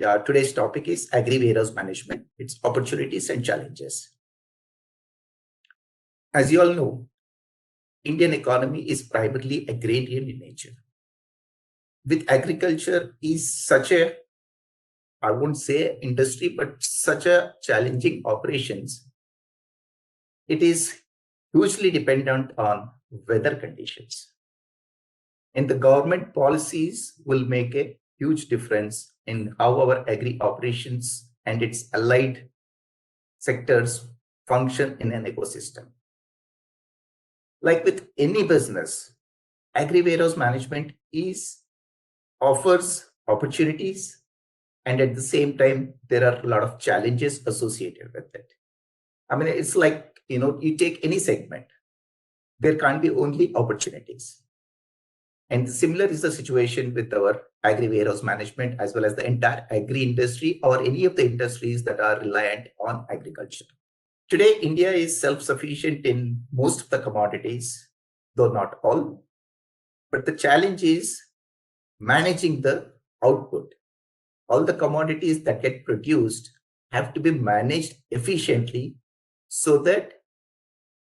today's topic is Agri-Warehouse Management, its opportunities and challenges. As you all know, Indian economy is primarily agrarian in nature. With agriculture is such a, I won't say industry, but such a challenging operations. It is hugely dependent on weather conditions. And the government policies will make a huge difference in how our agri operations and its allied sectors function in an ecosystem. Like with any business, agri-warehouse management offers opportunities, and at the same time, there are a lot of challenges associated with it. I mean, it's like, you take any segment, there can't be only opportunities. And similar is the situation with our agri-warehouse management as well as the entire agri industry or any of the industries that are reliant on agriculture. Today, India is self-sufficient in most of the commodities, though not all. But the challenge is managing the output. All the commodities that get produced have to be managed efficiently so that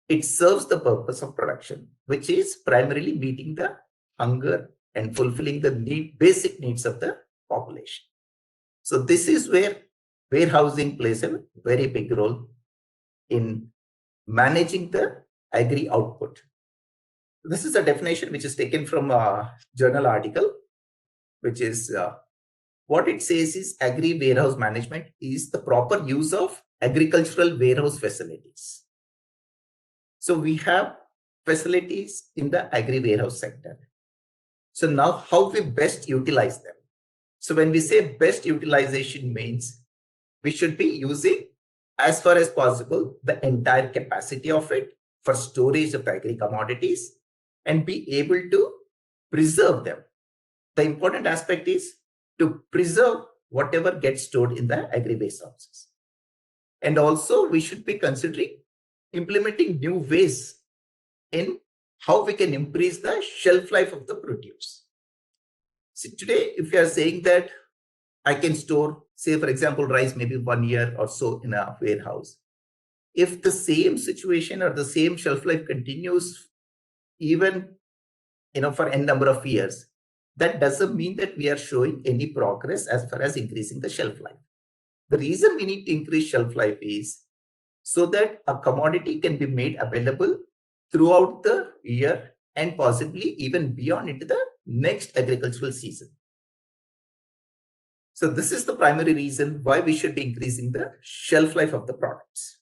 it serves the purpose of production, which is primarily meeting the hunger and fulfilling the basic needs of the population. So this is where warehousing plays a very big role in managing the agri output. This is a definition which is taken from a journal article, which is what it says is agri-warehouse management is the proper use of agricultural warehouse facilities. So we have facilities in the agri-warehouse sector. So now how we best utilize them? So when we say best utilization means we should be using as far as possible the entire capacity of it for storage of the agri commodities and be able to preserve them. The important aspect is to preserve whatever gets stored in the agri-warehouses. And also we should be considering implementing new ways in how we can increase the shelf life of the produce. See, today, if you are saying that I can store, say, for example, rice maybe 1 year or so in a warehouse, if the situation or the same shelf life continues even for n number of years, that doesn't mean that we are showing any progress as far as increasing the shelf life. The reason we need to increase shelf life is so that a commodity can be made available throughout the year and possibly even beyond into the next agricultural season. So this is the primary reason why we should be increasing the shelf life of the products.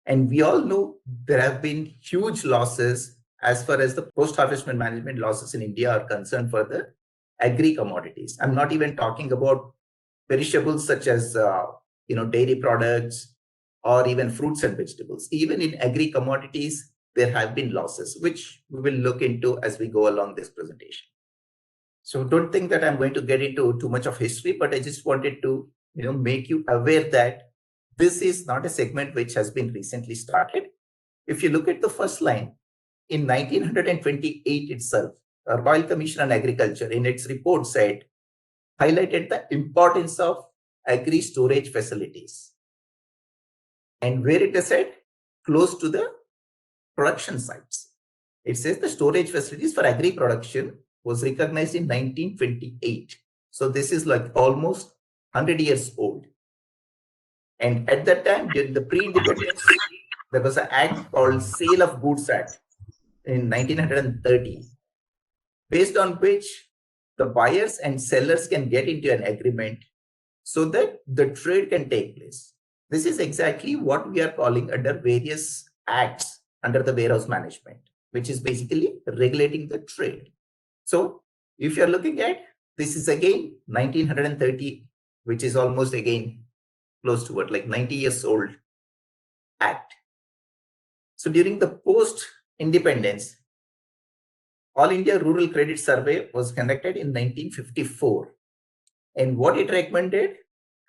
And we all know there have been huge losses as far as the post-harvest management losses in India are concerned for the agri commodities. I'm not even talking about perishables such as dairy products or even fruits and vegetables. Even in agri commodities, there have been losses, which we will look into as we go along this presentation. So don't think that I'm going to get into too much of history, but I just wanted to make you aware that this is not a segment which has been recently started. If you look at the first line, in 1928 itself, the Royal Commission on Agriculture in its report highlighted the importance of agri storage facilities. And where it is said, close to the production sites. It says the storage facilities for agri production was recognized in 1928. So this is like almost 100 years old. And at that time, during the pre-independence, there was an act called Sale of Goods Act in 1930, based on which the buyers and sellers can get into an agreement so that the trade can take place. This is exactly what we are calling under various acts under the warehouse management, which is basically regulating the trade. So if you're looking at, this is again 1930, which is almost again close to 90 years old act. So during the post-independence, All India Rural Credit Survey was conducted in 1954. And what it recommended?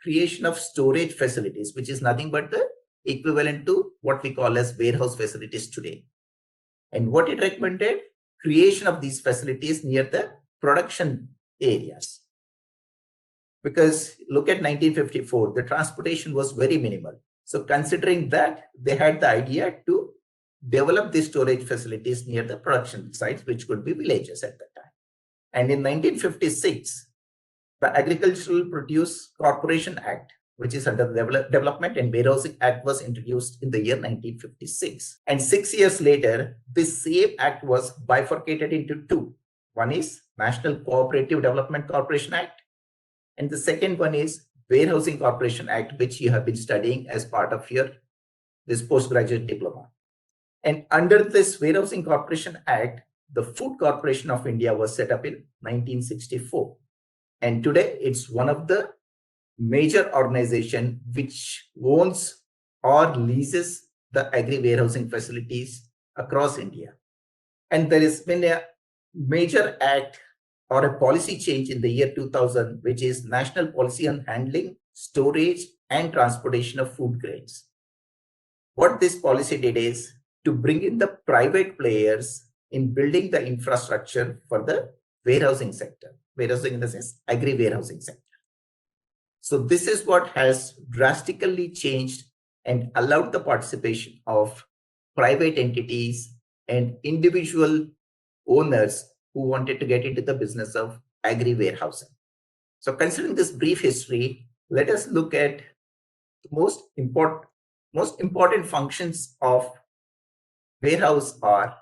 Creation of storage facilities, which is nothing but the equivalent to what we call as warehouse facilities today. And what it recommended? Creation of these facilities near the production areas. Because look at 1954, the transportation was very minimal. So considering that, they had the idea to develop the storage facilities near the production sites, which could be villages at that time. And in 1956, the Agricultural Produce Corporation Act, which is under the Development and Warehousing Act, was introduced in the year 1956. And 6 years later, this same act was bifurcated into two. One is National Cooperative Development Corporation Act, and the second one is Warehousing Corporation Act, which you have been studying as part of this postgraduate diploma. And under this Warehousing Corporation Act, the Food Corporation of India was set up in 1964. And today it's one of the major organizations which owns or leases the agri-warehousing facilities across India. And there has been a major act or a policy change in the year 2000, which is National Policy on Handling, Storage, and Transportation of Food Grains. What this policy did is to bring in the private players in building the infrastructure for the warehousing sector, warehousing in the sense agri-warehousing sector. So this is what has drastically changed and allowed the participation of private entities and individual owners who wanted to get into the business of agri-warehousing. So considering this brief history, let us look at the most important functions of warehouse are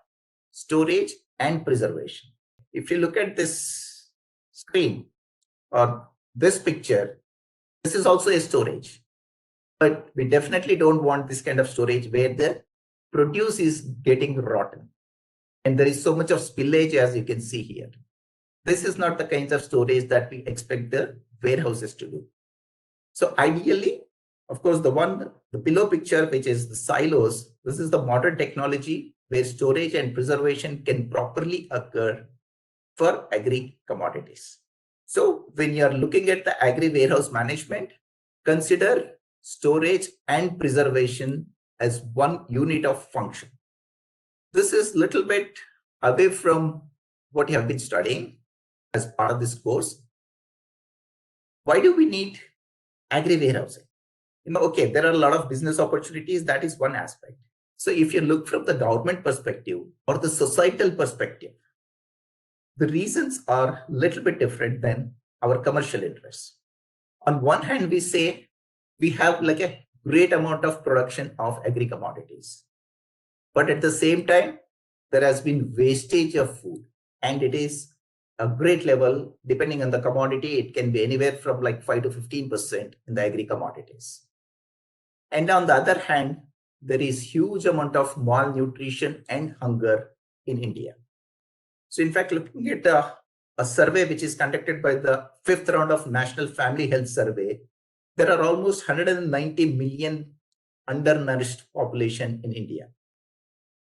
storage and preservation. If you look at this screen or this picture, this is also a storage. But we definitely don't want this kind of storage where the produce is getting rotten. And there is so much of spillage, as you can see here. This is not the kinds of storage that we expect the warehouses to do. So ideally, of course, the below picture, which is the silos, this is the modern technology where storage and preservation can properly occur for agri commodities. So when you are looking at the agri warehouse management, consider storage and preservation as one unit of function. This is a little bit away from what you have been studying as part of this course. Why do we need agri-warehousing? Okay, there are a lot of business opportunities. That is one aspect. So if you look from the government perspective or the societal perspective, the reasons are a little bit different than our commercial interests. On one hand, we say we have like a great amount of production of agri-commodities. But at the same time, there has been wastage of food, and it is a great level. Depending on the commodity, it can be anywhere from like 5 to 15% in the agri-commodities. And on the other hand, there is huge amount of malnutrition and hunger in India. So in fact, looking at a survey which is conducted by the 5th round of National Family Health Survey, there are almost 190 million undernourished population in India.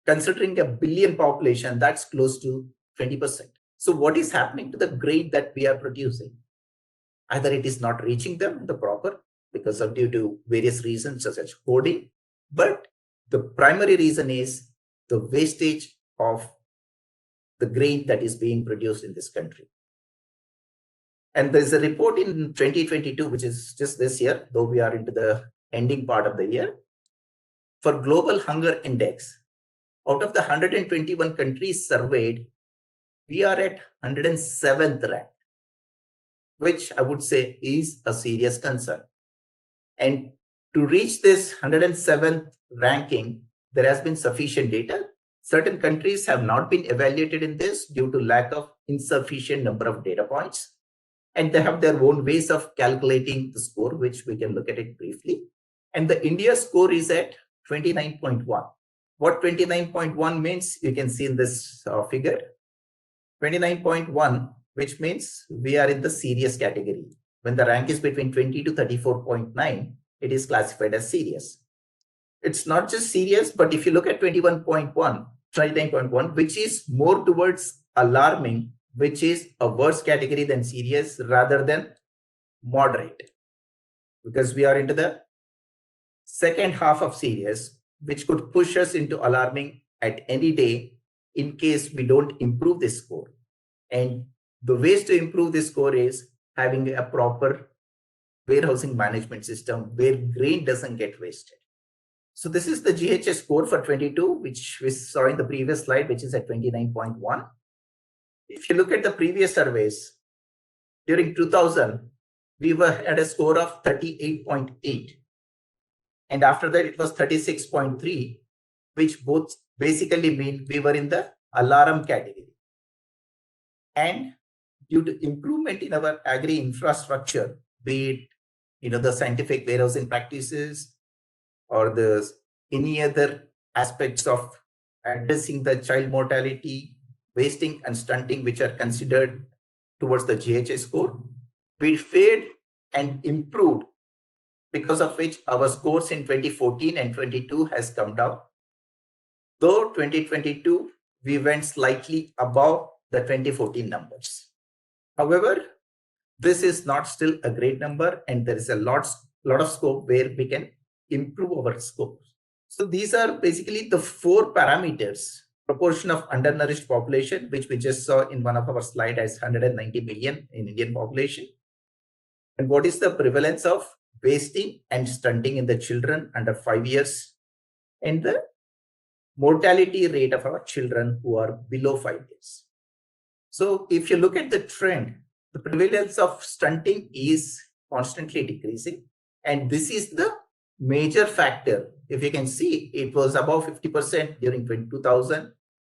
Considering a billion population, that's close to 20%. So what is happening to the grain that we are producing? Either it is not reaching them the proper because of due to various reasons such as hoarding, but the primary reason is the wastage of the grain that is being produced in this country. And there's a report in 2022, which is just this year, though we are into the ending part of the year, for Global Hunger Index. Out of the 121 countries surveyed, we are at 107th rank, which I would say is a serious concern. And to reach this 107th ranking, there has been sufficient data. Certain countries have not been evaluated in this due to lack of insufficient number of data points. And they have their own ways of calculating the score, which we can look at it briefly. And the India score is at 29.1. What 29.1 means, you can see in this figure. 29.1, which means we are in the serious category. When the rank is between 20 to 34.9, it is classified as serious. It's not just serious, but if you look at 29.1, which is more towards alarming, which is a worse category than serious rather than moderate, because we are into the second half of serious, which could push us into alarming at any day in case we don't improve this score. And the ways to improve this score is having a proper warehousing management system where grain doesn't get wasted. So this is the GHS score for 22, which we saw in the previous slide, which is at 29.1. If you look at the previous surveys, during 2000, we had a score of 38.8. And after that, it was 36.3, which both basically mean we were in the alarm category. And due to improvement in our agri infrastructure, be it the scientific warehousing practices or any other aspects of addressing the child mortality, wasting and stunting, which are considered towards the GHS score, we fared and improved, because of which our scores in 2014 and 22 has come down. Though 2022, we went slightly above the 2014 numbers. However, this is not still a great number, and there is a lot of scope where we can improve our scores. So these are basically the 4 parameters: proportion of undernourished population, which we just saw in one of our slides as 190 million in Indian population. And what is the prevalence of wasting and stunting in the children under 5 years, and the mortality rate of our children who are below 5 years. So if you look at the trend, the prevalence of stunting is constantly decreasing. And this is the major factor. If you can see, it was above 50% during 2000,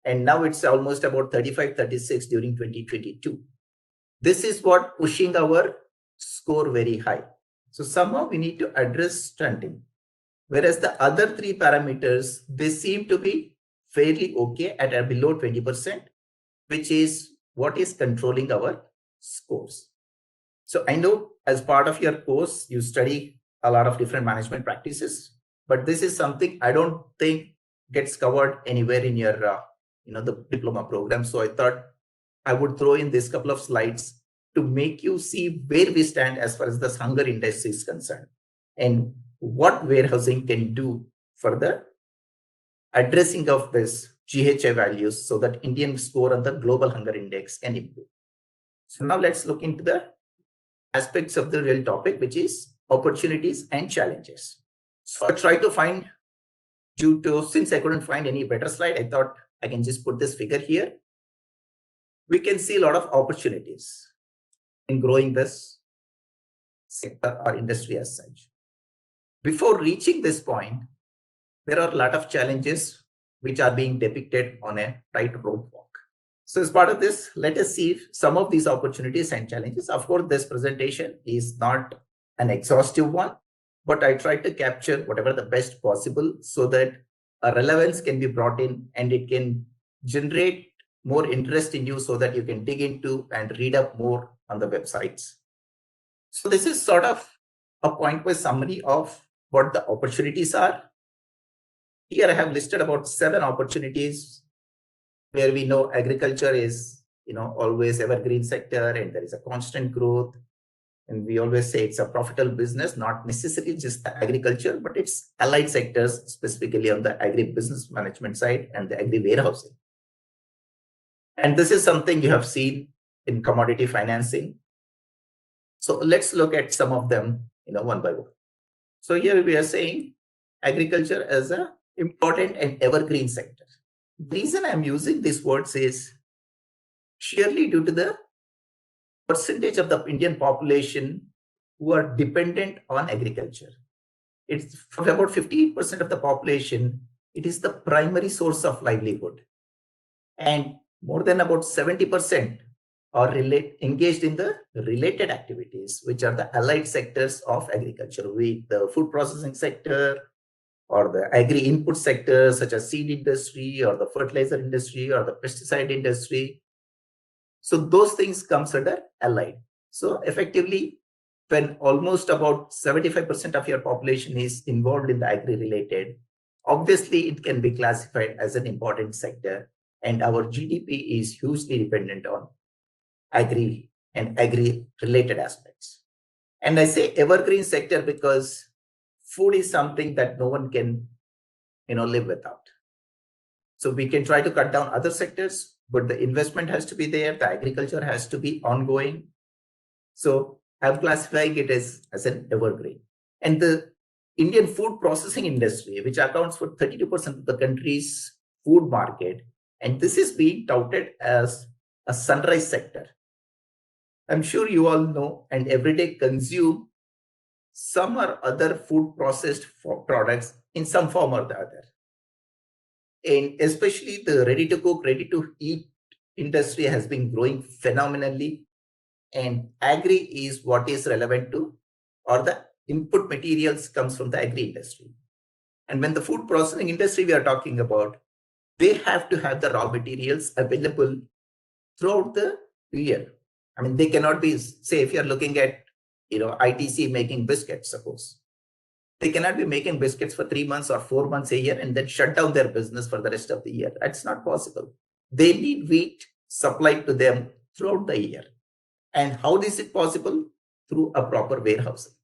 and now it's almost about 35-36 during 2022. This is what pushing our score very high. So somehow we need to address stunting. Whereas the other 3 parameters, they seem to be fairly okay at below 20%, which is what is controlling our scores. So I know as part of your course, you study a lot of different management practices, but this is something I don't think gets covered anywhere in your, the diploma program. So I thought I would throw in this couple of slides to make you see where we stand as far as the hunger index is concerned, and what warehousing can do for the addressing of this GHI values so that Indian score on the global hunger index can improve. So now let's look into the aspects of the real topic, which is opportunities and challenges. So I tried to find, since I couldn't find any better slide, I thought I can just put this figure here. We can see a lot of opportunities in growing this sector or industry as such. Before reaching this point, there are a lot of challenges which are being depicted on a tightrope walk. So as part of this, let us see some of these opportunities and challenges. Of course, this presentation is not an exhaustive one, but I try to capture whatever the best possible so that a relevance can be brought in and it can generate more interest in you so that you can dig into and read up more on the websites. So this is sort of a point-wise summary of what the opportunities are. Here I have listed about 7 opportunities where we know agriculture is, always evergreen sector and there is a constant growth. And we always say it's a profitable business, not necessarily just the agriculture, but it's allied sectors, specifically on the agri-business management side and the agri-warehousing. And this is something you have seen in commodity financing. So let's look at some of them, one by one. So here we are saying agriculture as an important and evergreen sector. The reason I'm using these words is sheerly due to the percentage of the Indian population who are dependent on agriculture. It's for about 58% of the population, it is the primary source of livelihood. And more than about 70% are engaged in the related activities, which are the allied sectors of agriculture, with the food processing sector or the agri-input sector, such as seed industry or the fertilizer industry or the pesticide industry. So those things comes under allied. So effectively, when almost about 75% of your population is involved in the agri-related, obviously it can be classified as an important sector. And our GDP is hugely dependent on agri and agri-related aspects. And I say evergreen sector because food is something that no one can, live without. So we can try to cut down other sectors, but the investment has to be there. The agriculture has to be ongoing. So I'm classifying it as an evergreen. And the Indian food processing industry, which accounts for 32% of the country's food market, and this is being touted as a sunrise sector. I'm sure you all know and everyday consume some or other food processed products in some form or the other. And especially the ready to cook, ready to eat industry has been growing phenomenally. And agri is what is relevant to, or the input materials comes from the agri industry. And when the food processing industry we are talking about, they have to have the raw materials available throughout the year. I mean, they cannot be, say, if you're looking at, ITC making biscuits, suppose. They cannot be making biscuits for 3 months or 4 months a year and then shut down their business for the rest of the year. That's not possible. They need wheat supplied to them throughout the year. And how is it possible? Through a proper warehousing.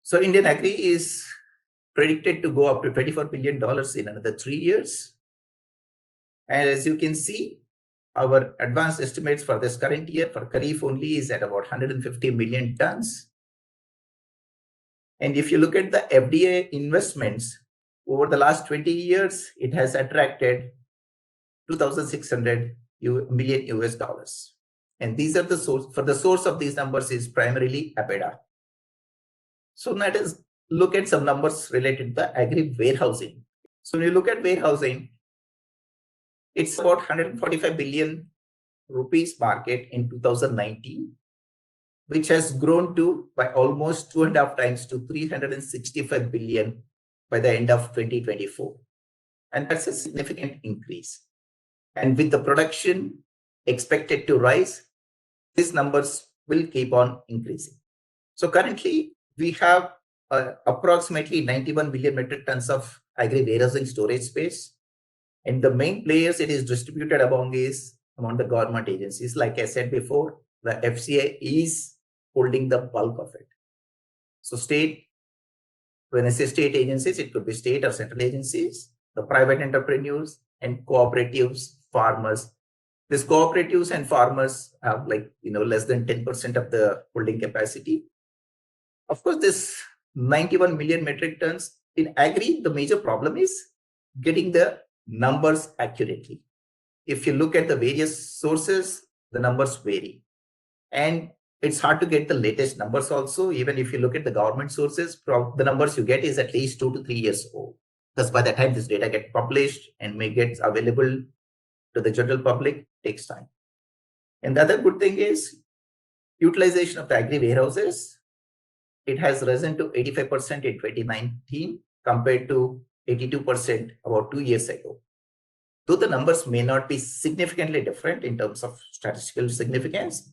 So Indian Agri is predicted to go up to $24 billion in another 3 years. And as you can see, our advanced estimates for this current year for Kharif only is at about 150 million tons. And if you look at the FDI investments over the last 20 years, it has attracted 2,600 million US dollars. And these are the source, for the source of these numbers is primarily APEDA. So let us look at some numbers related to the agri-warehousing. So when you look at warehousing, it's about 145 billion rupees market in 2019, which has grown to by almost 2.5 times to 365 billion by the end of 2024. And that's a significant increase. And with the production expected to rise, these numbers will keep on increasing. So currently, we have approximately 91 billion metric tons of agri-warehousing storage space. And the main players it is distributed among the government agencies. Like I said before, the FCI is holding the bulk of it. So when I say state agencies, it could be state or central agencies, the private entrepreneurs and cooperatives, farmers. These cooperatives and farmers have less than 10% of the holding capacity. Of course, this 91 million metric tons in agri, the major problem is getting the numbers accurately. If you look at the various sources, the numbers vary. And it's hard to get the latest numbers also. Even if you look at the government sources, the numbers you get is at least 2 to 3 years old. Because by the time this data gets published and may get available to the general public, takes time. And the other good thing is utilization of the agri-warehouses. It has risen to 85% in 2019 compared to 82% about 2 years ago. Though the numbers may not be significantly different in terms of statistical significance,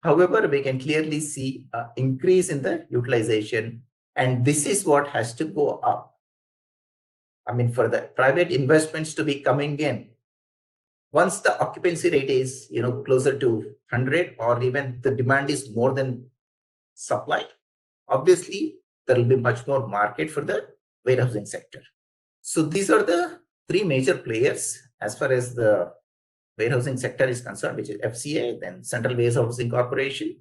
however, we can clearly see an increase in the utilization, and this is what has to go up. I mean, for the private investments to be coming in, once the occupancy rate is closer to 100 or even the demand is more than supply, obviously there will be much more market for the warehousing sector. So these are the three major players as far as the warehousing sector is concerned, which is FCA, then Central Warehousing Corporation,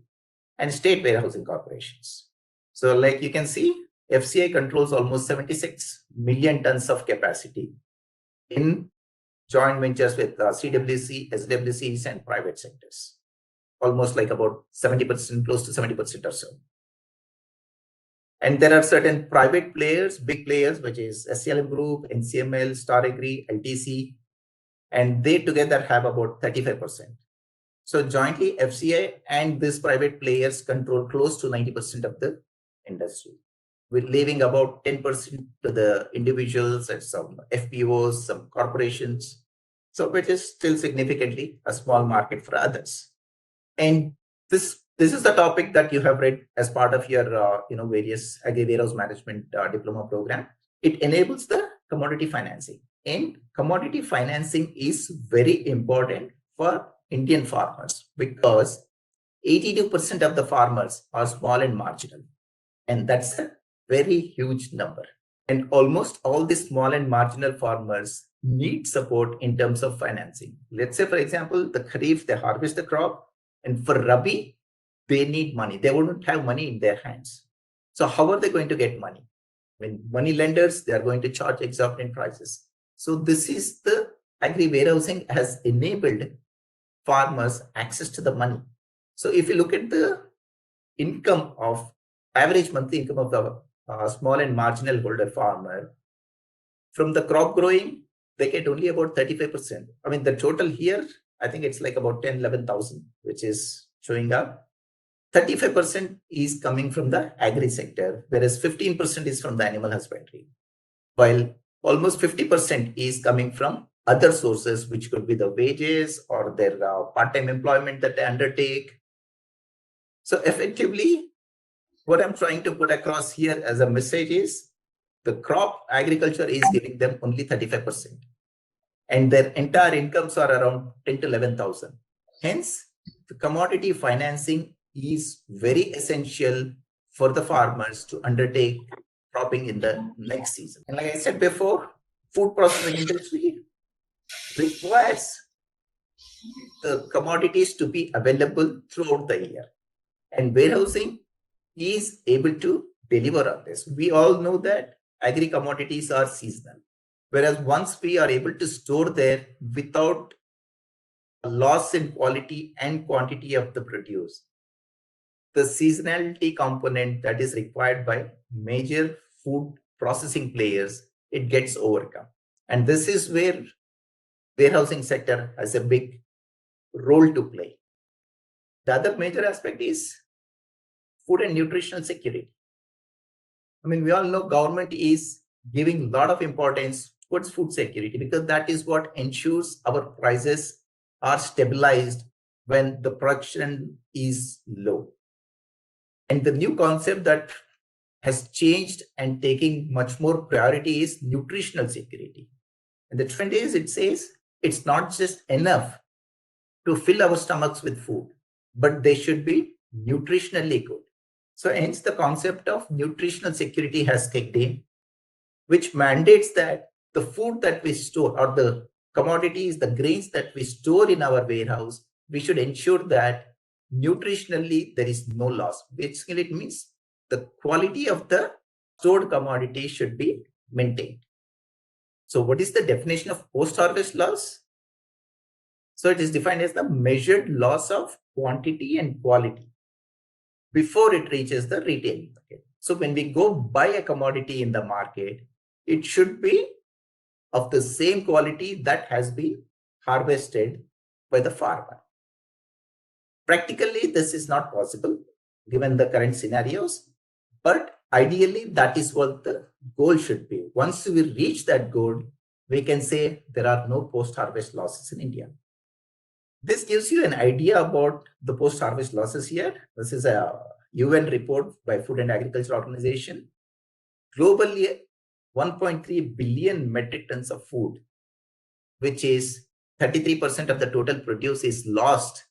and State Warehousing Corporations. So like you can see, FCA controls almost 76 million tons of capacity in joint ventures with CWC, SWCs, and private sectors. Almost like about 70%, close to 70% or so. And there are certain private players, big players, which is SCLM Group, NCML, Star Agri, LTC, and they together have about 35%. So jointly, FCI and these private players control close to 90% of the industry, with leaving about 10% to the individuals and some FPOs, some corporations. So which is still significantly a small market for others. And this is the topic that you have read as part of your various agri-warehouse management diploma program. It enables the commodity financing, and commodity financing is very important for Indian farmers because 82% of the farmers are small and marginal, and that's a very huge number. And almost all the small and marginal farmers need support in terms of financing. Let's say, for example, the Kharif, they harvest the crop, and for Rabi, they need money. They wouldn't have money in their hands. So how are they going to get money? When money lenders, they are going to charge exorbitant prices. So this is the agri-warehousing has enabled farmers access to the money. So if you look at the income of average monthly income of the small and marginal holder farmer, from the crop growing, they get only about 35%. I mean, the total here, I think it's like about 10, 11,000, which is showing up. 35% is coming from the agri sector, whereas 15% is from the animal husbandry, while almost 50% is coming from other sources, which could be the wages or their part-time employment that they undertake. So effectively, what I'm trying to put across here as a message is the crop agriculture is giving them only 35%. And their entire incomes are around 10 to 11,000. Hence, the commodity financing is very essential for the farmers to undertake cropping in the next season. And like I said before, food processing industry requires the commodities to be available throughout the year. And warehousing is able to deliver on this. We all know that agri commodities are seasonal. Whereas once we are able to store there without a loss in quality and quantity of the produce, the seasonality component that is required by major food processing players, it gets overcome. And this is where warehousing sector has a big role to play. The other major aspect is food and nutritional security. I mean, we all know government is giving a lot of importance towards food security because that is what ensures our prices are stabilized when the production is low. And the new concept that has changed and taking much more priority is nutritional security. And the trend is, it says it's not just enough to fill our stomachs with food, but they should be nutritionally good. So hence the concept of nutritional security has kicked in, which mandates that the food that we store or the commodities, the grains that we store in our warehouse, we should ensure that nutritionally there is no loss. Basically, it means the quality of the stored commodity should be maintained. So what is the definition of post-harvest loss? So it is defined as the measured loss of quantity and quality before it reaches the retail market. So when we go buy a commodity in the market, it should be of the same quality that has been harvested by the farmer. Practically, this is not possible given the current scenarios, but ideally, that is what the goal should be. Once we reach that goal, we can say there are no post-harvest losses in India. This gives you an idea about the post-harvest losses here. This is a UN report by Food and Agriculture Organization. Globally, 1.3 billion metric tons of food, which is 33% of the total produce, is lost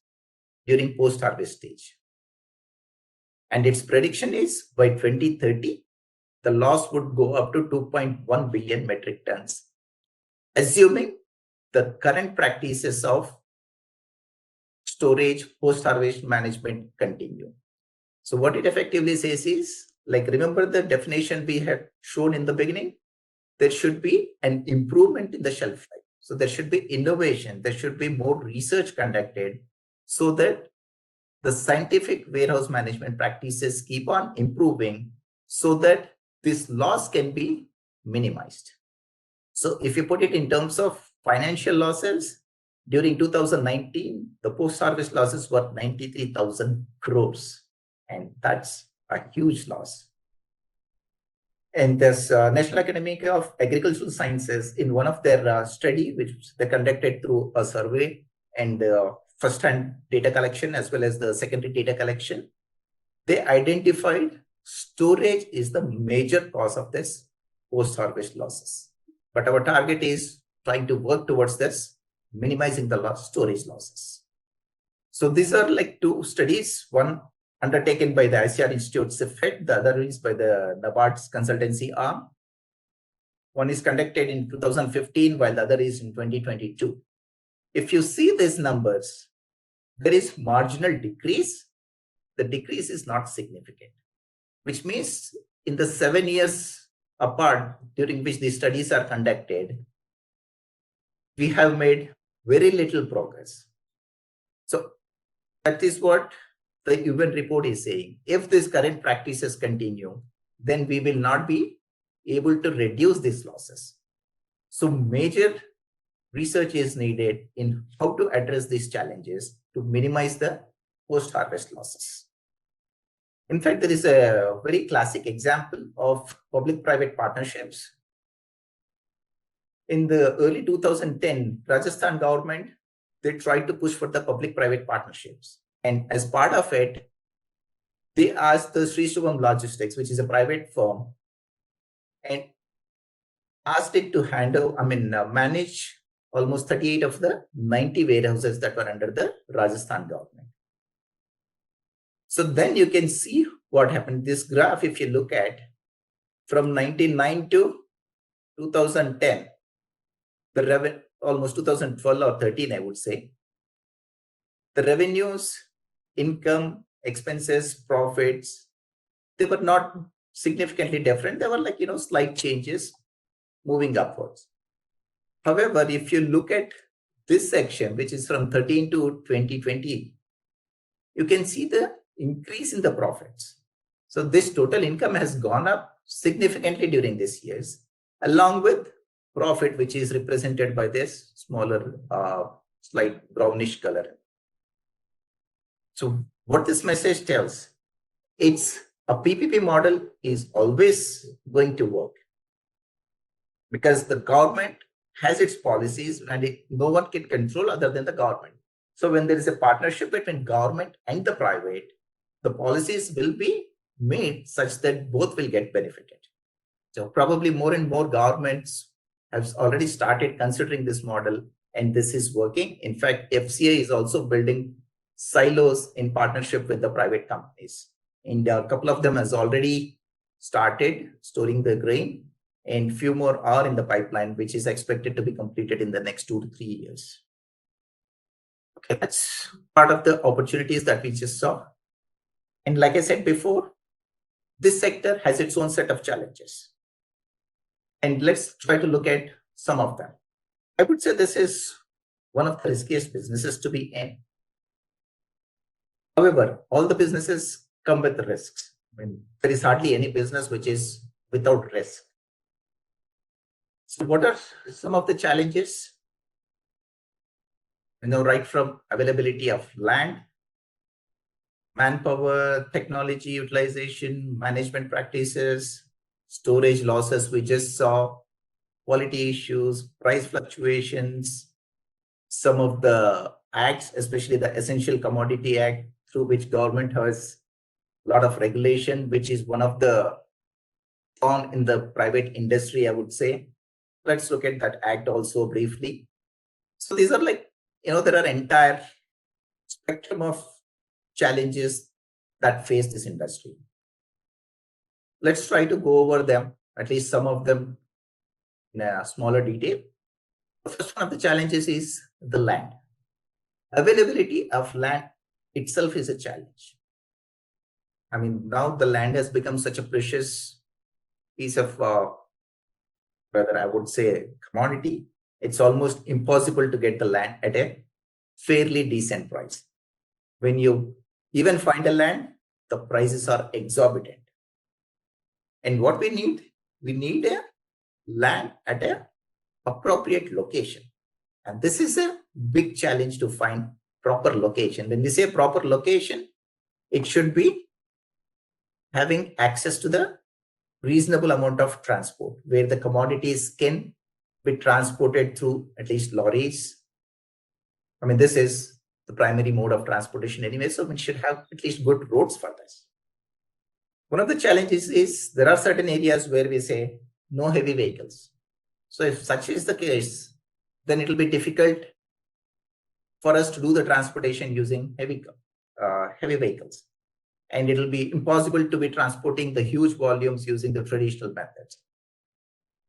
during post-harvest stage. And its prediction is by 2030, the loss would go up to 2.1 billion metric tons, assuming the current practices of storage, post-harvest management continue. So what it effectively says is, like, remember the definition we had shown in the beginning? There should be an improvement in the shelf life. So there should be innovation. There should be more research conducted so that the scientific warehouse management practices keep on improving so that this loss can be minimized. So if you put it in terms of financial losses, during 2019, the post-harvest losses were 93,000 crores. And that's a huge loss. And there's National Academy of Agricultural Sciences, in one of their study, which they conducted through a survey and first-hand data collection as well as the secondary data collection, they identified storage is the major cause of this post-harvest losses. But our target is trying to work towards this, minimizing the storage losses. So these are like two studies, one undertaken by the ICR Institute CIFHED, the other is by the NABARD's consultancy arm. One is conducted in 2015, while the other is in 2022. If you see these numbers, there is marginal decrease the decrease is not significant, which means in the 7 years apart during which these studies are conducted, we have made very little progress. So that is what the UN report is saying. If these current practices continue, then we will not be able to reduce these losses. So major research is needed in how to address these challenges to minimize the post-harvest losses. In fact, there is a very classic example of public-private partnerships. In the early 2010, Rajasthan government, they tried to push for the public-private partnerships. And as part of it, they asked the Sri Shubham Logistics, which is a private firm, and asked it to manage almost 38 of the 90 warehouses that were under the Rajasthan government. So then you can see what happened. This graph, if you look at from 1999 to 2010, the revenue, almost 2012 or 13, I would say, the revenues, income, expenses, profits, they were not significantly different. They were like, slight changes moving upwards. However, if you look at this section, which is from 13 to 2020, you can see the increase in the profits. So this total income has gone up significantly during these years, along with profit, which is represented by this smaller, slight brownish color. So what this message tells, it's a PPP model is always going to work because the government has its policies and no one can control other than the government. So when there is a partnership between government and the private, the policies will be made such that both will get benefited. So probably more and more governments have already started considering this model, and this is working. In fact, FCA is also building silos in partnership with the private companies. And a couple of them has already started storing the grain, and few more are in the pipeline, which is expected to be completed in the next 2 to 3 years. Okay, that's part of the opportunities that we just saw. And like I said before, this sector has its own set of challenges. And let's try to look at some of them. I would say this is one of the riskiest businesses to be in. However, all the businesses come with risks. There is hardly any business which is without risk. So what are some of the challenges? Right from availability of land, manpower, technology utilization, management practices, storage losses we just saw, quality issues, price fluctuations, some of the acts, especially the Essential Commodity Act, through which government has a lot of regulation, which is one of the thorn in the private industry, I would say. Let's look at that act also briefly. So these are like, there are entire spectrum of challenges that face this industry. Let's try to go over them, at least some of them in a smaller detail. The first one of the challenges is the land. Availability of land itself is a challenge. Now the land has become such a precious piece of, rather I would say, commodity. It's almost impossible to get the land at a fairly decent price. When you even find a land, the prices are exorbitant. And what we need a land at an appropriate location. And this is a big challenge to find proper location. When we say proper location, it should be having access to the reasonable amount of transport, where the commodities can be transported through at least lorries. This is the primary mode of transportation anyway, so we should have at least good roads for this. One of the challenges is there are certain areas where we say no heavy vehicles. So if such is the case, then it will be difficult for us to do the transportation using heavy vehicles. And it will be impossible to be transporting the huge volumes using the traditional methods.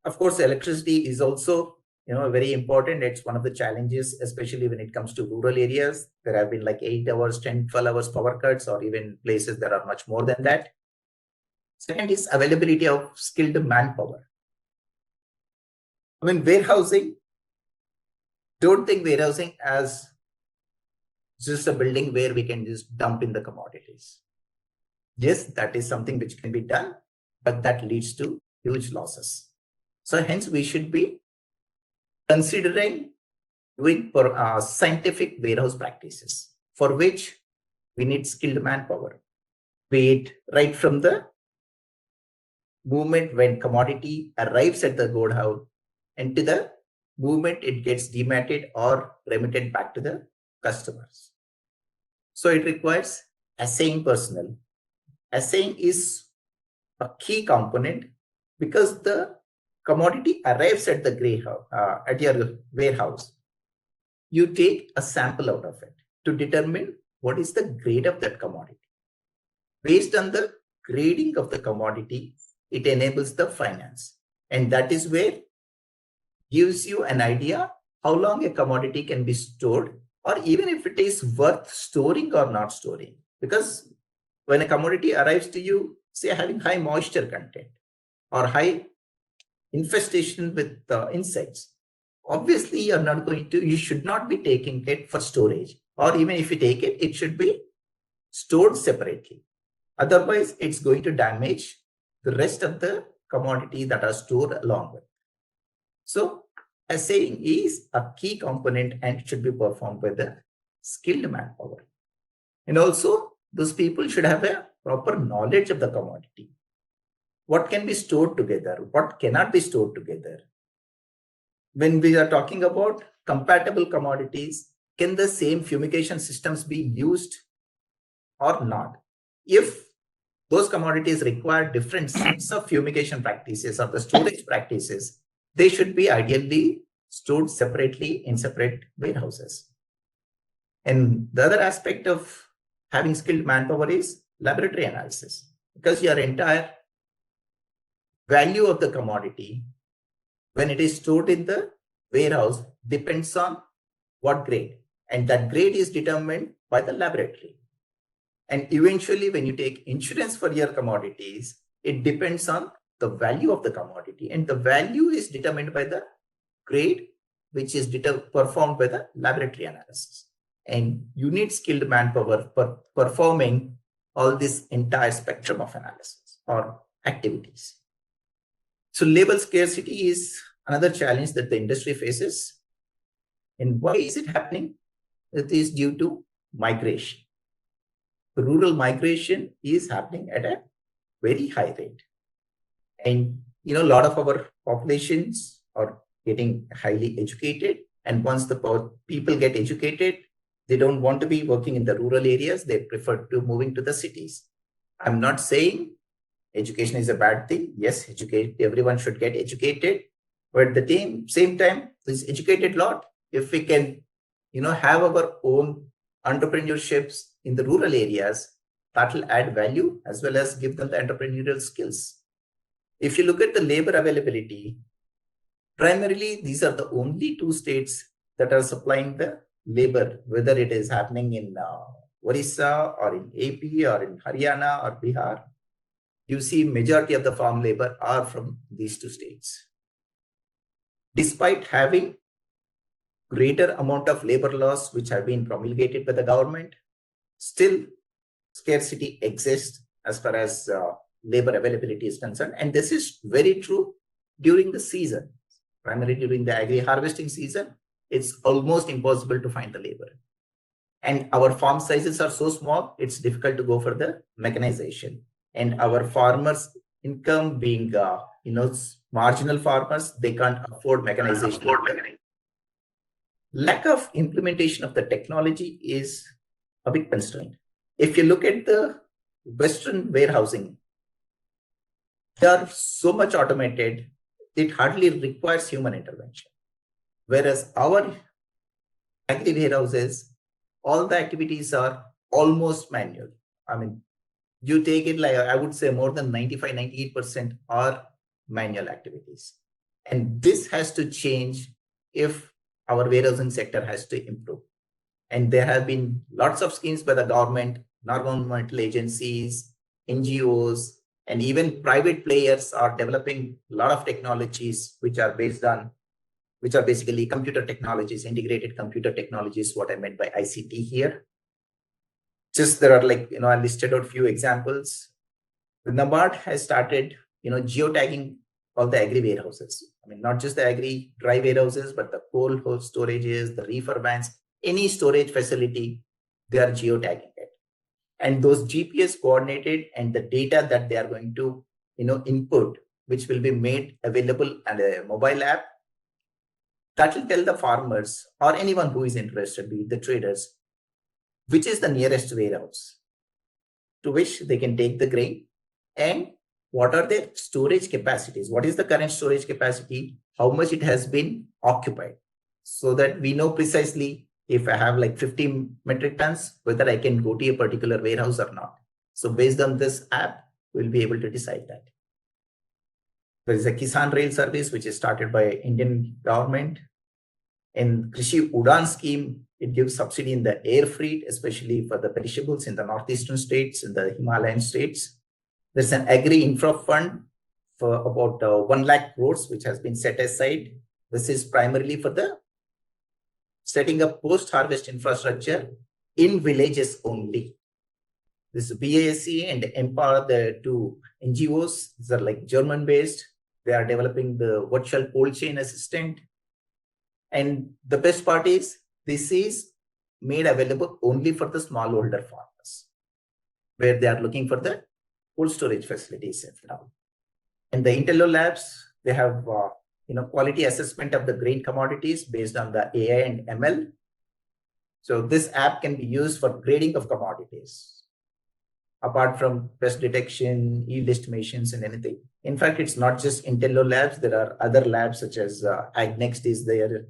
Of course, electricity is also very important. It's one of the challenges, especially when it comes to rural areas. There have been like 8 hours, 10, 12 hours power cuts, or even places that are much more than that. Second is availability of skilled manpower. Warehousing, don't think warehousing as just a building where we can just dump in the commodities. Yes, that is something which can be done, but that leads to huge losses. So hence we should be considering doing scientific warehouse practices, for which we need skilled manpower, be it right from the moment when commodity arrives at the warehouse and to the moment it gets dematted or remitted back to the customers. So it requires assaying personnel. Assaying is a key component because the commodity arrives at the at your warehouse. You take a sample out of it to determine what is the grade of that commodity. Based on the grading of the commodity, it enables the finance. And that is where gives you an idea how long a commodity can be stored, or even if it is worth storing or not storing. Because when a commodity arrives to you, say having high moisture content or high infestation with insects, obviously you should not be taking it for storage, or even if you take it, it should be stored separately. Otherwise, it's going to damage the rest of the commodity that are stored along with. So assaying is a key component and should be performed by the skilled manpower. And also, those people should have a proper knowledge of the commodity. What can be stored together? What cannot be stored together? When we are talking about compatible commodities, can the same fumigation systems be used or not? If those commodities require different sets of fumigation practices or the storage practices, they should be ideally stored separately in separate warehouses. And the other aspect of having skilled manpower is laboratory analysis, because your entire value of the commodity, when it is stored in the warehouse, depends on what grade, and that grade is determined by the laboratory. And eventually, when you take insurance for your commodities, it depends on the value of the commodity, and the value is determined by the grade, which is performed by the laboratory analysis. And you need skilled manpower for performing all this entire spectrum of analysis or activities. So labor scarcity is another challenge that the industry faces. And why is it happening? It is due to migration. The rural migration is happening at a very high rate. And a lot of our populations are getting highly educated. And once the people get educated, they don't want to be working in the rural areas. They prefer to moving to the cities. I'm not saying education is a bad thing. Yes, everyone should get educated. But at the same time, this educated lot, if we can, have our own entrepreneurships in the rural areas, that will add value as well as give them the entrepreneurial skills. If you look at the labor availability, primarily these are the only two states that are supplying the labor, whether it is happening in Orissa or in AP or in Haryana or Bihar. You see majority of the farm labor are from these two states. Despite having greater amount of labor laws which have been promulgated by the government, still scarcity exists as far as labor availability is concerned. And this is very true during the season. Primarily during the agri-harvesting season, it's almost impossible to find the labor. And our farm sizes are so small, it's difficult to go for the mechanization. And our farmers' income being, marginal farmers, they can't afford mechanization. Lack of implementation of the technology is a big constraint. If you look at the Western warehousing, they are so much automated, it hardly requires human intervention. Whereas our agri-warehouses, all the activities are almost manual. You take it like, I would say more than 95, 98% are manual activities. And this has to change if our warehousing sector has to improve. And there have been lots of schemes by the government, non-governmental agencies, NGOs, and even private players are developing a lot of technologies which are basically computer technologies, integrated computer technologies, what I meant by ICT here. Just there are I listed out a few examples. The NABARD has started, geotagging all the agri-warehouses. I mean, not just the agri-dry warehouses, but the cold storages, the reefer vans, any storage facility, they are geotagging it. And those GPS coordinated and the data that they are going to, input, which will be made available on a mobile app, that will tell the farmers or anyone who is interested, be it the traders, which is the nearest warehouse to which they can take the grain and what are their storage capacities. What is the current storage capacity? How much it has been occupied? So that we know precisely if I have 50 metric tons, whether I can go to a particular warehouse or not. So based on this app, we'll be able to decide that. There is a Kisan Rail service, which is started by Indian government. In Krishi Udan scheme, it gives subsidy in the air freight, especially for the perishables in the northeastern states, in the Himalayan states. There's an agri-infra fund for about 1 lakh crores, which has been set aside. This is primarily for the setting up post-harvest infrastructure in villages only. This is BASC and Manpower, the two NGOs. These are German-based. They are developing the virtual cold chain assistant. And the best part is, this is made available only for the smallholder farmers, where they are looking for the cold storage facilities now. And the Untitled Labs, they have quality assessment of the grain commodities based on the AI and ML. So this app can be used for grading of commodities, apart from pest detection, yield estimations, and anything. In fact, it's not just Untitled Labs. There are other labs such as AgNext is there.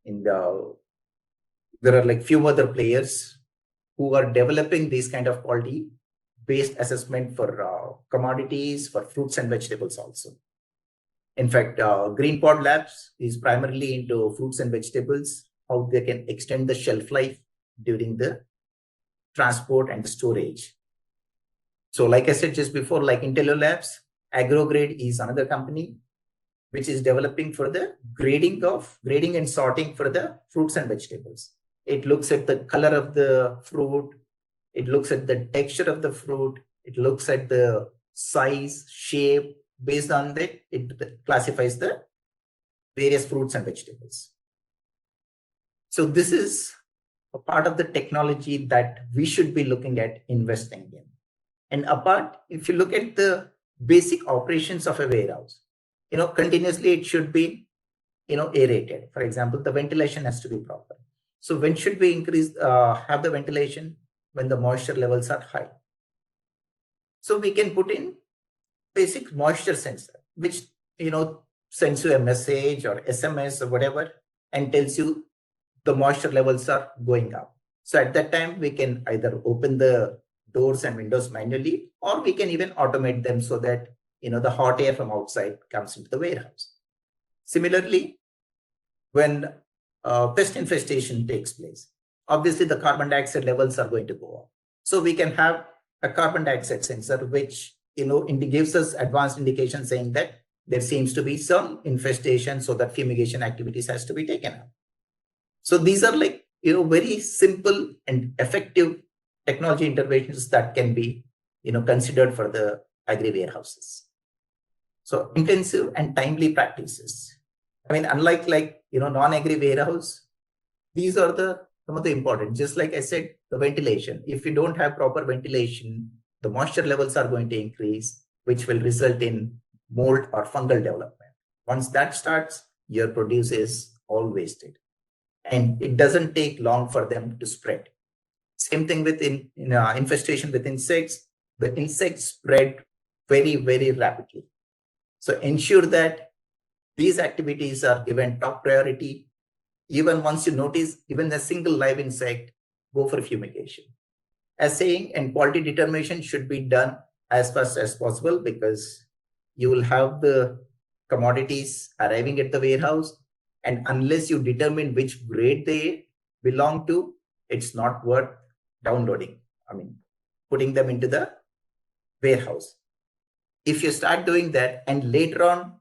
There are few other players who are developing these kind of quality-based assessment for commodities, for fruits and vegetables also. In fact, Green Pod Labs is primarily into fruits and vegetables, how they can extend the shelf life during the transport and storage. So like I said just before, like Untitled Labs, AgroGrade is another company which is developing for the grading and sorting for the fruits and vegetables. It looks at the color of the fruit. It looks at the texture of the fruit. It looks at the size, shape. Based on that, it classifies the various fruits and vegetables. So this is a part of the technology that we should be looking at investing in. And apart, if you look at the basic operations of a warehouse, continuously it should be, aerated. For example, the ventilation has to be proper. So when should we have the ventilation? When the moisture levels are high. So we can put in basic moisture sensor, which, sends you a message or SMS or whatever, and tells you the moisture levels are going up. So at that time, we can either open the doors and windows manually, or we can even automate them so that, the hot air from outside comes into the warehouse. Similarly, when pest infestation takes place, obviously the carbon dioxide levels are going to go up. So we can have a carbon dioxide sensor, which, gives us advanced indication saying that there seems to be some infestation, so that fumigation activities has to be taken up. So these are very simple and effective technology interventions that can be, considered for the agri-warehouses. So intensive and timely practices. I mean, unlike non-agri warehouse, these are some of the important. Just like I said, the ventilation. If you don't have proper ventilation, the moisture levels are going to increase, which will result in mold or fungal development. Once that starts, your produce is all wasted. And it doesn't take long for them to spread. Same thing with infestation with insects. The insects spread very, very rapidly. So ensure that these activities are given top priority. Even once you notice even a single live insect, go for fumigation. Assaying and quality determination should be done as fast as possible, because you will have the commodities arriving at the warehouse And unless you determine which grade they belong to, it's not worth downloading. Putting them into the warehouse. If you start doing that and later on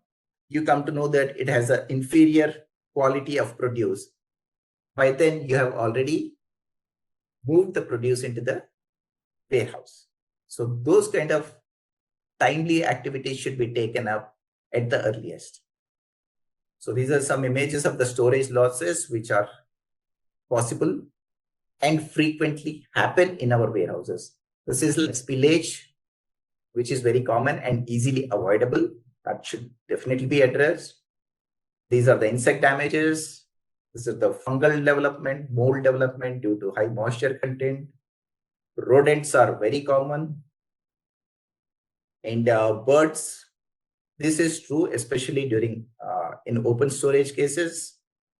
you come to know that it has an inferior quality of produce, by then you have already moved the produce into the warehouse. So those kind of timely activities should be taken up at the earliest. So these are some images of the storage losses which are possible and frequently happen in our warehouses. This is like spillage, which is very common and easily avoidable. That should definitely be addressed. These are the insect damages. This is the fungal development, mold development due to high moisture content. Rodents are very common. And birds, this is true, especially during in open storage cases.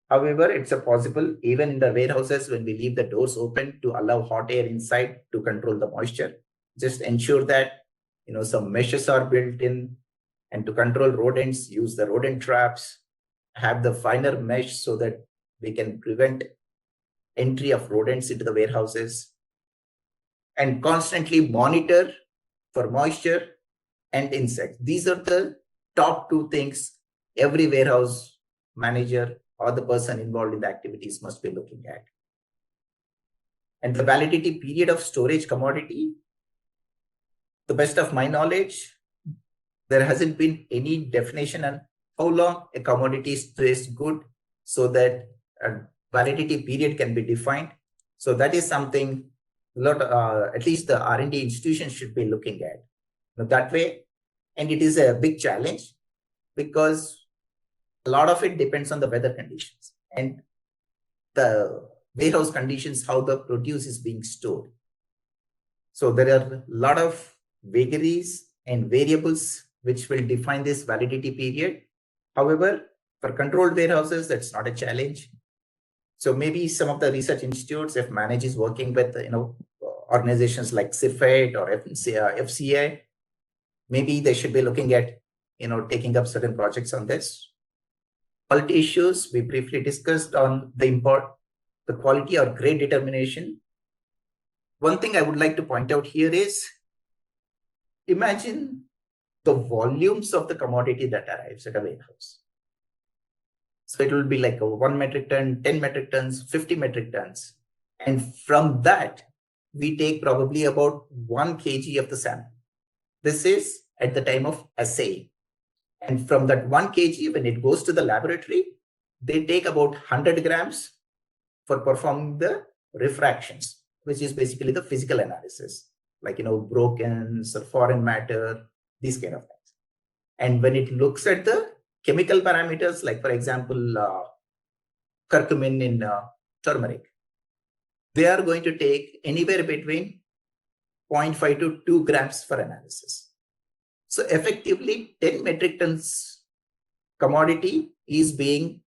However, it's a possible even in the warehouses when we leave the doors open to allow hot air inside to control the moisture. Just ensure that some meshes are built in, and to control rodents, use the rodent traps, have the finer mesh so that we can prevent entry of rodents into the warehouses, and constantly monitor for moisture and insects. These are the top two things every warehouse manager or the person involved in the activities must be looking at. And the validity period of storage commodity, to the best of my knowledge, there hasn't been any definition on how long a commodity stays good so that a validity period can be defined. So that is something at least the R&D institutions should be looking at that way. And it is a big challenge because a lot of it depends on the weather conditions and the warehouse conditions, how the produce is being stored. So there are a lot of vagaries and variables which will define this validity period. However, for controlled warehouses, that's not a challenge. So maybe some of the research institutes, if manage is working with organizations like CIFET or FCA, maybe they should be looking at taking up certain projects on this. Quality issues, we briefly discussed on the quality or grade determination. One thing I would like to point out here is, imagine the volumes of the commodity that arrives at a warehouse. So it will be like a 1 metric ton, 10 metric tons, 50 metric tons. And from that, we take probably about 1 kg of the sample. This is at the time of assaying. And from that 1 kg, when it goes to the laboratory, they take about 100 grams for performing the refractions, which is basically the physical analysis, like, brokens or foreign matter, these kind of things. And when it looks at the chemical parameters, like, for example, curcumin in turmeric, they are going to take anywhere between 0.5 to 2 grams for analysis. So effectively, 10 metric tons commodity is being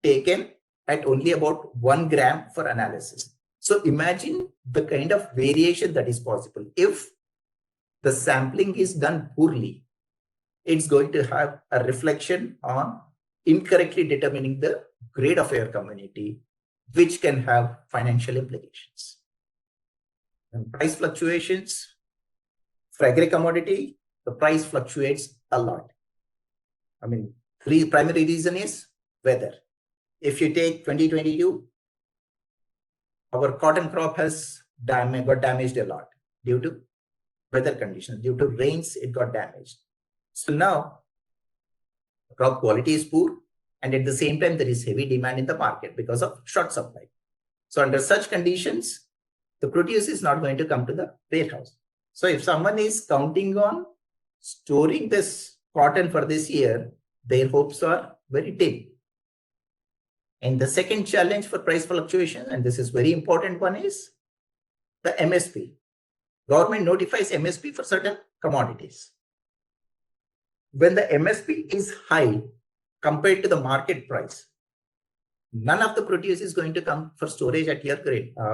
taken at only about 1 gram for analysis. So imagine the kind of variation that is possible. If the sampling is done poorly, it's going to have a reflection on incorrectly determining the grade of your commodity, which can have financial implications. And price fluctuations. For agri commodity, the price fluctuates a lot. Primary reason is weather. If you take 2022, our cotton crop has got damaged a lot due to weather conditions. Due to rains, it got damaged. So now, crop quality is poor, and at the same time, there is heavy demand in the market because of short supply. So under such conditions, the produce is not going to come to the warehouse. So if someone is counting on storing this cotton for this year, their hopes are very dim. And the second challenge for price fluctuation, and this is very important one, is the MSP. Government notifies MSP for certain commodities. When the MSP is high compared to the market price, none of the produce is going to come for storage at your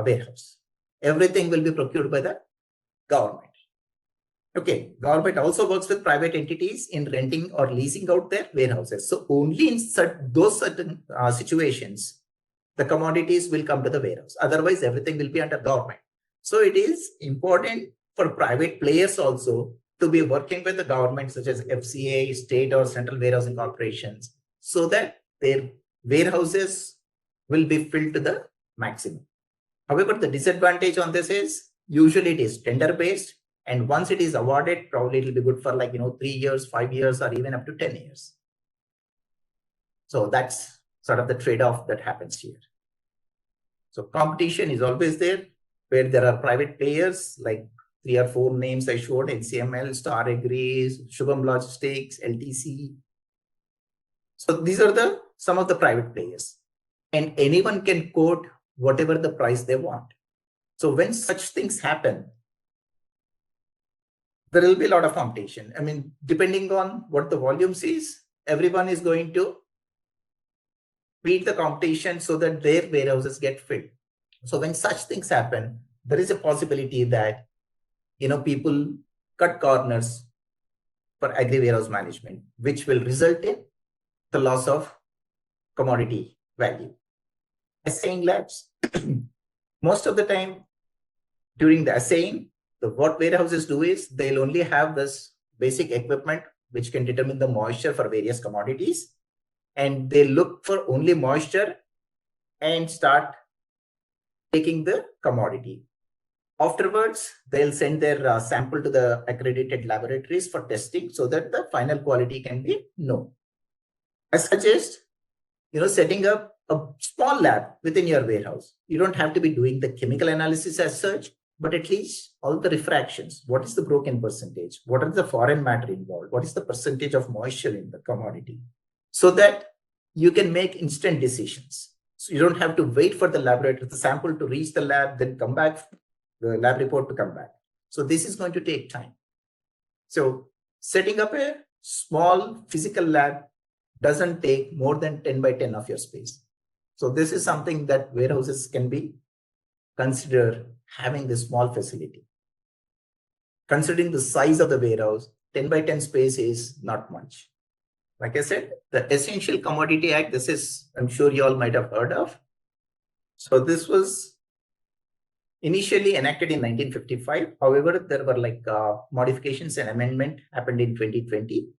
warehouse. Everything will be procured by the government. Okay, government also works with private entities in renting or leasing out their warehouses. So only in those certain situations, the commodities will come to the warehouse. Otherwise, everything will be under government. So it is important for private players also to be working with the government, such as FCA, state or central warehousing corporations, so that their warehouses will be filled to the maximum. However, the disadvantage on this is usually it is tender based. And once it is awarded, probably it will be good for 3 years, 5 years, or even up to 10 years. So that's sort of the trade-off that happens here. So competition is always there, where there are private players like 3 or 4 names I showed: NCML, Star Agri, Shubham Logistics, LTC. So these are some of the private players, and anyone can quote whatever the price they want. So when such things happen, there will be a lot of competition. I mean, depending on what the volumes is, everyone is going to beat the competition so that their warehouses get filled. So when such things happen, there is a possibility that people cut corners for agri-warehouse management, which will result in the loss of commodity value. Assaying labs, most of the time during the assaying, what warehouses do is they'll only have this basic equipment which can determine the moisture for various commodities, and they look for only moisture and start taking the commodity. Afterwards, they'll send their sample to the accredited laboratories for testing so that the final quality can be known. I suggest, setting up a small lab within your warehouse. You don't have to be doing the chemical analysis as such, but at least all the refractions. What is the broken percentage? What are the foreign matter involved? What is the percentage of moisture in the commodity? So that you can make instant decisions. So you don't have to wait for the laboratory, the sample to reach the lab, then come back, the lab report to come back. So this is going to take time. So setting up a small physical lab doesn't take more than 10 by 10 of your space. So this is something that warehouses can be consider having this small facility. Considering the size of the warehouse, 10 by 10 space is not much. Like I said, the Essential Commodity Act, this is, I'm sure you all might have heard of. So this was initially enacted in 1955. However, there were modifications and amendment happened in 2020.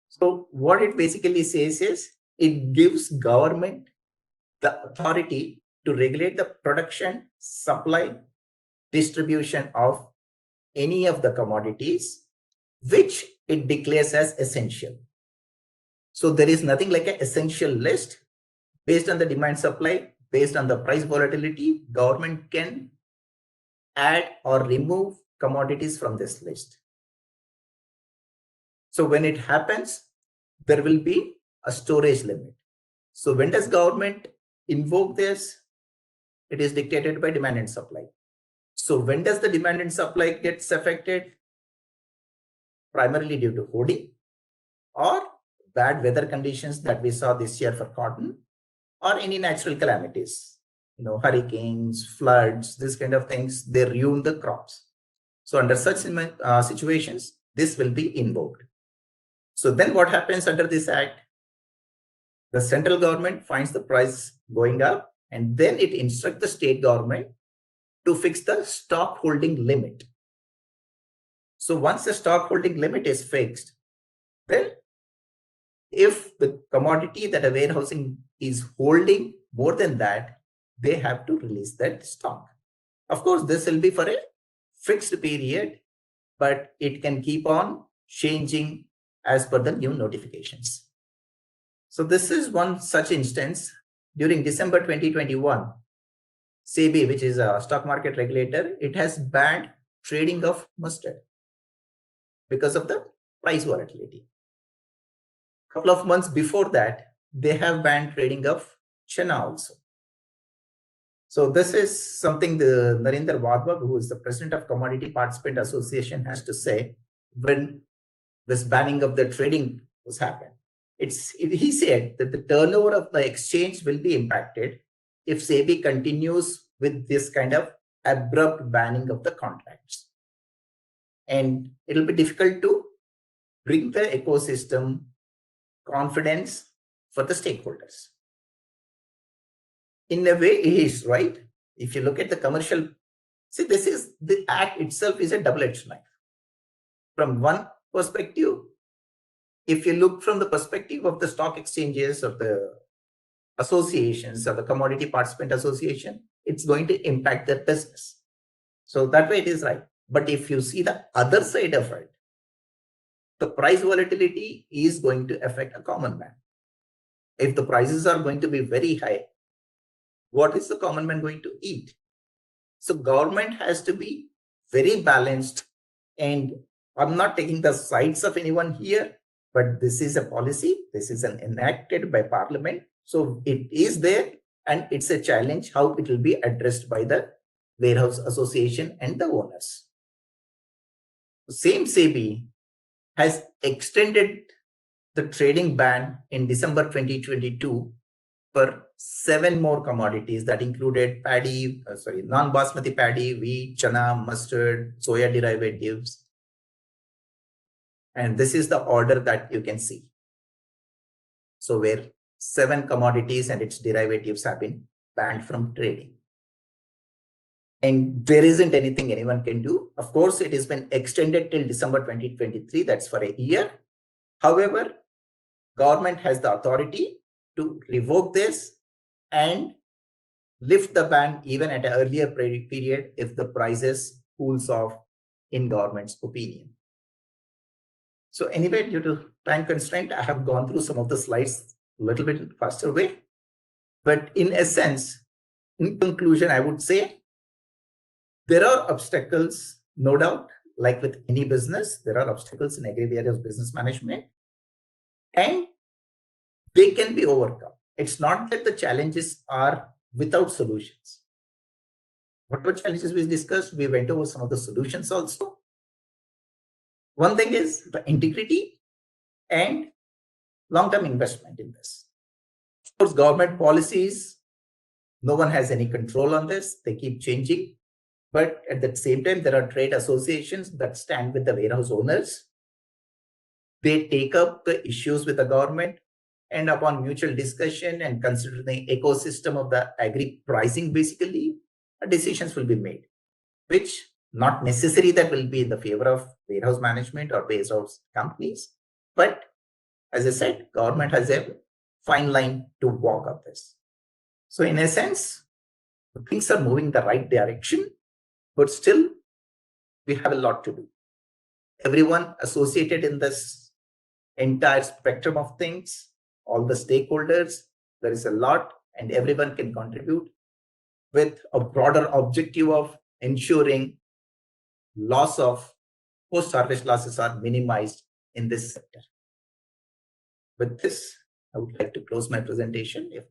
So what it basically says is it gives government the authority to regulate the production, supply, distribution of any of the commodities which it declares as essential. So there is nothing like an essential list. Based on the demand supply, based on the price volatility, government can add or remove commodities from this list. So when it happens, there will be a storage limit. So when does government invoke this? It is dictated by demand and supply. So when does the demand and supply gets affected? Primarily due to hoarding or bad weather conditions that we saw this year for cotton, or any natural calamities, hurricanes, floods, this kind of things, they ruin the crops. So under such situations, this will be invoked. So then what happens under this act? The central government finds the price going up, and then it instructs the state government to fix the stock holding limit. So once the stock holding limit is fixed, then if the commodity that a warehousing is holding more than that, they have to release that stock. Of course, this will be for a fixed period, but it can keep on changing as per the new notifications. So this is one such instance. During December 2021, SEBI, which is a stock market regulator, it has banned trading of mustard because of the price volatility. A couple of months before that, they have banned trading of chana also. So this is something the Narendra Wadhwa, who is the president of Commodity Participant Association, has to say when this banning of the trading was happened. He said that the turnover of the exchange will be impacted if SEBI continues with this kind of abrupt banning of the contracts. and it'll be difficult to bring the ecosystem confidence for the stakeholders. In a way, it is right. If you look at the commercial, see, this is the act itself is a double-edged knife. From one perspective, if you look from the perspective of the stock exchanges, of the associations, of the commodity participant association, it's going to impact their business. So that way it is right. But if you see the other side of it, the price volatility is going to affect a common man. If the prices are going to be very high, what is the common man going to eat? So government has to be very balanced, and I'm not taking the sides of anyone here, but this is a policy. This is an enacted by Parliament. So it is there, and it's a challenge how it will be addressed by the Warehouse Association and the owners. Same SEBI has extended the trading ban in December 2022 for 7 more commodities that included paddy, non-basmati paddy, wheat, chana, mustard, soya derivatives. And this is the order that you can see. So where 7 commodities and its derivatives have been banned from trading. And there isn't anything anyone can do. Of course, it has been extended till December 2023. That's for a year. However, government has the authority to revoke this and lift the ban even at an earlier period if the prices cools off in government's opinion. So anyway, due to time constraint, I have gone through some of the slides a little bit faster way. But in essence, in conclusion, I would say there are obstacles, no doubt, like with any business, there are obstacles in Agri-Warehouse business management, and they can be overcome. It's not that the challenges are without solutions. Whatever challenges we discussed, we went over some of the solutions also. One thing is the integrity and long-term investment in this. Of course, government policies, no one has any control on this. They keep changing. But at the same time, there are trade associations that stand with the warehouse owners. They take up the issues with the government, and upon mutual discussion and considering the ecosystem of the agri pricing, basically, decisions will be made, which not necessary that will be in the favor of warehouse management or warehouse companies. But as I said, government has a fine line to walk up this. So in a sense, things are moving the right direction, but still we have a lot to do. Everyone associated in this entire spectrum of things, all the stakeholders, there is a lot, and everyone can contribute with a broader objective of ensuring loss of post-harvest losses are minimized in this sector. With this, I would like to close my presentation. If